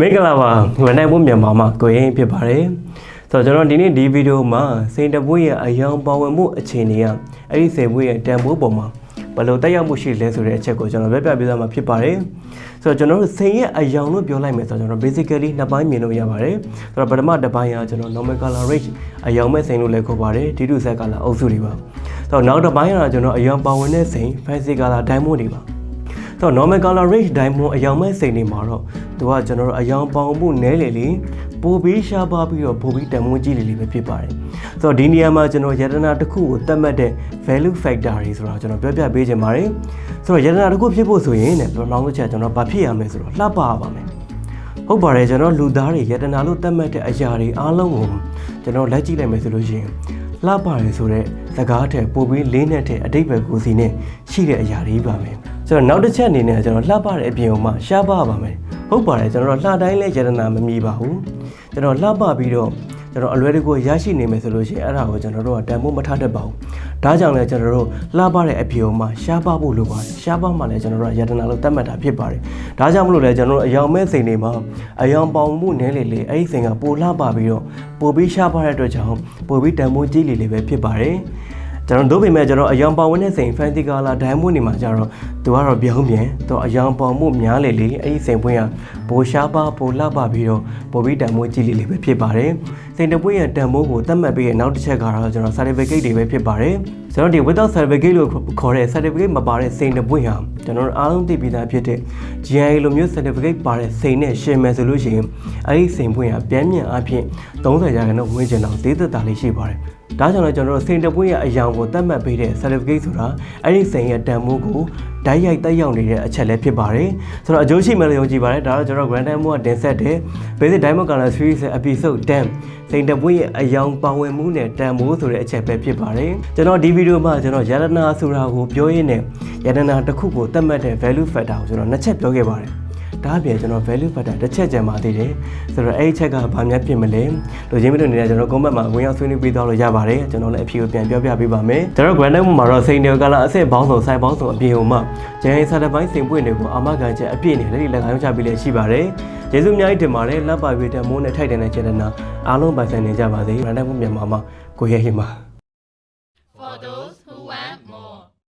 မင်္ဂလာပါဝန်နိုင်ဖို့မြန်မာမှာကိုရင်ဖြစ်ပါတယ်ဆိုတော့ကျွန်တော်ဒီနေ့ဒီဗီဒီယိုမှာစိန်တပွေးရဲ့အယောင်ပါဝင်မှုအခြေအနေကအဲ့ဒီစိန်ပွေးရဲ့တန်ဖိုးပုံမှာဘယ်လိုတက်ရောက်မှုရှိလဲဆိုတဲ့အချက်ကိုကျွန်တော်ပြပြပေးသွားမှာဖြစ်ပါတယ်ဆိုတော့ကျွန်တော်တို့စိန်ရဲ့အယောင်လို့ပြောလိုက်မယ်ဆိုတော့ကျွန်တော် basically နှစ်ပိုင်းမြင်လို့ရပါတယ်ဆိုတော့ပထမတစ်ပိုင်းကကျွန်တော် normal color range အယောင်မဲ့စိန်လို့လည်းခေါ်ပါတယ်ဒီတုဆက်ကလာအုပ်စုတွေပါဆိုတော့နောက်တစ်ပိုင်းကကျွန်တော်အယောင်ပါဝင်တဲ့စိန် fancy color diamond တွေပါဆိုတော့ normal color range diamond အယောင်မဲ့စိန်တွေမှာတော့သူကကျွန်တော်တို့အယောင်ပေါင်မှုနဲလေလေပိုပြီးရှားပါပြီးတော့ပိုပြီးတန်ဖိုးကြီးလေပဲဖြစ်ပါတယ်ဆိုတော့ဒီနေရာမှာကျွန်တော်ယတနာတစ်ခုကိုသတ်မှတ်တဲ့ value factor တွေဆိုတော့ကျွန်တော်ပြောပြပေးခြင်းပါတယ်ဆိုတော့ယတနာတစ်ခုဖြစ်ဖို့ဆိုရင်ねပထမဆုံးချက်ကျွန်တော်ဘာဖြစ်ရမလဲဆိုတော့လှပရပါမယ်ဟုတ်ပါတယ်ကျွန်တော်လူသားတွေယတနာလို့သတ်မှတ်တဲ့အရာတွေအားလုံးကိုကျွန်တော်လက်ကြည့်လိုက်မယ်ဆိုလို့ရှိရင်လှပတယ်ဆိုတဲ့စကားထက်ပိုပြီးလေးနဲ့တဲ့အတိတ်ပဲကိုစီနဲ့ရှိတဲ့အရာတွေပါမယ်ဆိုတော့နောက်တစ်ချက်အနေနဲ့ကျွန်တော်လှပတဲ့အပြင်မှာရှားပါပါမယ်ဟုတ်ပါတယ်ကျွန်တော်လှတိုင်းလဲယတနာမမြည်ပါဘူးကျွန်တော်လှပပြီးတော့ကျွန်တော်အလွယ်တကူရရှိနေမယ်ဆိုလို့ရှိရင်အဲ့ဒါကိုကျွန်တော်တို့ကတန်ဖိုးမထားတတ်ပါဘူးဒါကြောင့်လဲကျွန်တော်တို့လှပတဲ့အပြင်မှာရှားပါဖို့လိုပါတယ်ရှားပါမှလည်းကျွန်တော်တို့ကယတနာလို့သတ်မှတ်တာဖြစ်ပါတယ်ဒါကြောင့်မလို့လဲကျွန်တော်တို့အယောင်မဲ့စိန်တွေမှာအယောင်ပေါင်မှုနဲလေလေအဲ့ဒီစိန်ကပိုလှပပြီးတော့ပိုပြီးရှားပါတဲ့အတွက်ကြောင့်ပိုပြီးတန်ဖိုးကြီးလေလေပဲဖြစ်ပါတယ်ကျွန်တော်တို့ပြင်မဲ့ကျွန်တော်အယောင်ပေါင်ဝင်တဲ့စိန် fancy color diamond တွေမှာကျတော့သူကတော့ပြောင်းပြန်သူအယောင်ပေါင်မှုများလေလေအဲ့ဒီစိန်ပွင့်ကပိုရှားပါပိုလှပပြီးတော့ပိုပြီးတန်ဖိုးကြီးလေလေပဲဖြစ်ပါတယ်စိန်တပွင့်ရဲ့တန်ဖိုးကိုသတ်မှတ်ပြီးရဲ့နောက်တစ်ချက်ကတော့ကျွန်တော် certificate တွေပဲဖြစ်ပါတယ်ကျွန်တော်ဒီ without certificate လို့ခေါ်တဲ့ certificate မပါတဲ့စိန်တပွင့်ဟာကျွန်တော်အားလုံးသိပြီးသားဖြစ်တဲ့ GIA လိုမျိုး certificate ပါတဲ့စိန်နဲ့ရှင်မယ်ဆိုလို့ရှိရင်အဲ့ဒီစိန်ပွင့်ကပြန်မြန်အဖြစ်30%တော့ဝင်ကျင်တော့သေးသက်သာလေးရှိပါတယ်ဒါကြောင့်လည်းကျွန်တော်တို့စိန်တပွင့်ရဲ့အယောင်ကိုသတ်မှတ်ပေးတဲ့ certificate ဆိုတာအဲ့ဒီစိန်ရဲ့တန်ဖိုးကိုဓာတ်ရိုက်တက်ရောက်နေတဲ့အချက်လည်းဖြစ်ပါတယ်ဆိုတော့အကျိုးရှိမယ်လို့ယုံကြည်ပါတယ်ဒါတော့ကျွန်တော် Grand Diamond ကတင်ဆက်တဲ့ Basic Diamond Color Series Episode 10စိန်တပွင့်ရဲ့အယောင်ပါဝင်မှုနဲ့တန်ဖိုးဆိုတဲ့အချက်ပဲဖြစ်ပါတယ်ကျွန်တော်ဒီဗီဒီယိုမှာကျွန်တော်ယတနာဆိုတာကိုပြောရင်းနဲ့ယတနာတစ်ခုကိုသတ်မှတ်တဲ့ value factor ကိုကျွန်တော်နှစ်ချက်ပြောခဲ့ပါတယ်ဒါအပြင်ကျွန်တော် value factor တစ်ချက်ကြံပါသေးတယ်ဆိုတော့အဲ့ဒီချက်ကဘာများဖြစ်မလဲလူချင်းမတို့နေနဲ့ကျွန်တော် comment မှာဝင်ရောက်ဆွေးနွေးပေးသွားလို့ရပါတယ်ကျွန်တော်လည်းအဖြေကိုပြန်ပြောပြပေးပါမယ်ကျွန်တော် Grand Diamond မှာတော့စိန်တယ်ကလာအဆင့်ပေါင်းစုံစိုက်ပေါင်းစုံအပြင်ဟိုမှာဂျန်ဟိစာတစ်ပိုင်းစိန်ပွင့်တွေကိုအာမခံချက်အပြည့်နဲ့လက်လက်ခံရောက်ချပြီးလည်းရှိပါတယ်ကျေးဇူးအများကြီးတင်ပါတယ်လက်ပါပေးတဲ့မိုးနဲ့ထိုက်တယ်နဲ့ကျေနပ်အားလုံးပိုင်ဆိုင်နေကြပါစေ Grand Diamond မြန်မာမှာကိုရဲဟိမှာ